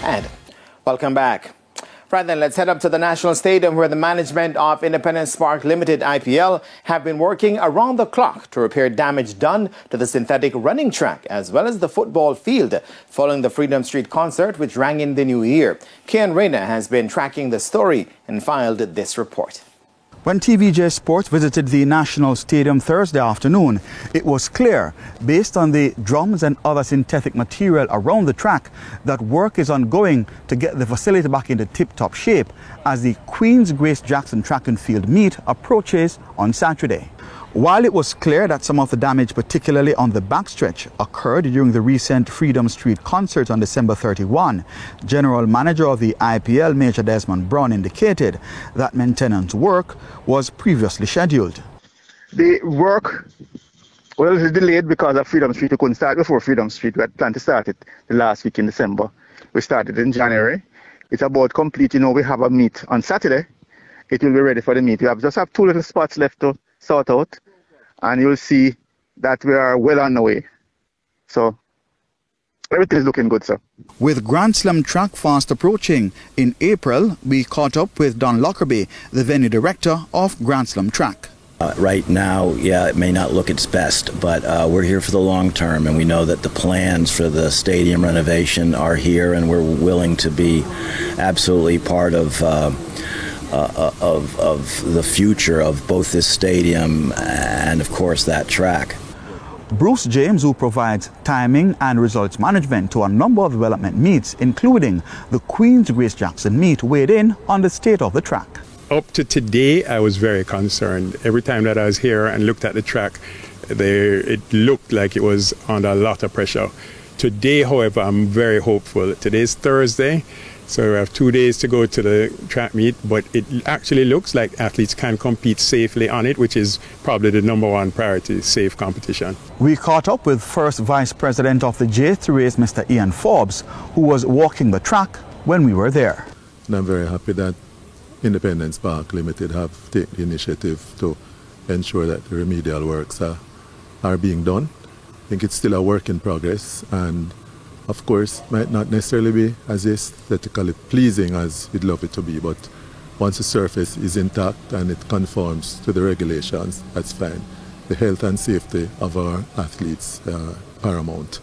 And welcome back. Right then, let's head up to the National Stadium where the management of Independence Park Limited IPL have been working around the clock to repair damage done to the synthetic running track as well as the football field following the Freedom Street concert which rang in the new year. Kian Reyna has been tracking the story and filed this report. When TVJ Sports visited the National Stadium Thursday afternoon, it was clear, based on the drums and other synthetic material around the track, that work is ongoing to get the facility back into tip-top shape as the Queen's Grace Jackson Track and Field meet approaches on Saturday. While it was clear that some of the damage, particularly on the backstretch, occurred during the recent Freedom Street concert on December 31, General Manager of the IPL, Major Desmond Brown, indicated that maintenance work was previously scheduled. The work was delayed because of Freedom Street. We couldn't start before Freedom Street. We had planned to start it the last week in December. We started in January. It's about complete. We have a meet on Saturday. It will be ready for the meet. We just have 2 little spots left to sort out, and you'll see that we are well on the way. So everything is looking good, sir. With Grand Slam track fast approaching, in April we caught up with Don Lockerbie, the venue director of Grand Slam track. Right now, it may not look its best, but we're here for the long term, and we know that the plans for the stadium renovation are here, and we're willing to be absolutely part of the future of both this stadium and, of course, that track. Bruce James, who provides timing and results management to a number of development meets, including the Queen's Grace Jackson meet, weighed in on the state of the track. Up to today, I was very concerned. Every time that I was here and looked at the track, it looked like it was under a lot of pressure. Today, however, I'm very hopeful. Today's Thursday. So we have 2 days to go to the track meet, but it actually looks like athletes can compete safely on it, which is probably the #1 priority, safe competition. We caught up with First Vice President of the J3As, Mr. Ian Forbes, who was walking the track when we were there. And I'm very happy that Independence Park Limited have taken the initiative to ensure that the remedial works are being done. I think it's still a work in progress, and of course, might not necessarily be as aesthetically pleasing as we'd love it to be, but once the surface is intact and it conforms to the regulations, that's fine. The health and safety of our athletes paramount.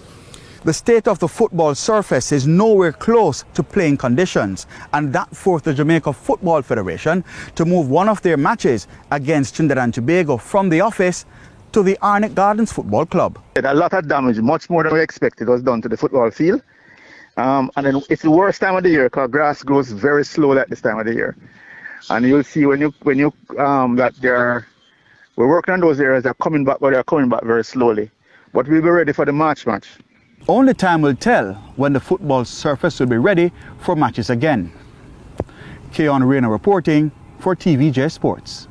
The state of the football surface is nowhere close to playing conditions, and that forced the Jamaica Football Federation to move one of their matches against Trinidad and Tobago from the office to the Arnett Gardens Football Club. A lot of damage, much more than we expected, was done to the football field. And then it's the worst time of the year because grass grows very slowly at this time of the year. And you'll see when you that we're working on those areas, they're coming back, but they're coming back very slowly. But we'll be ready for the March match. Only time will tell when the football surface will be ready for matches again. Kian Reyna reporting for TVJ Sports.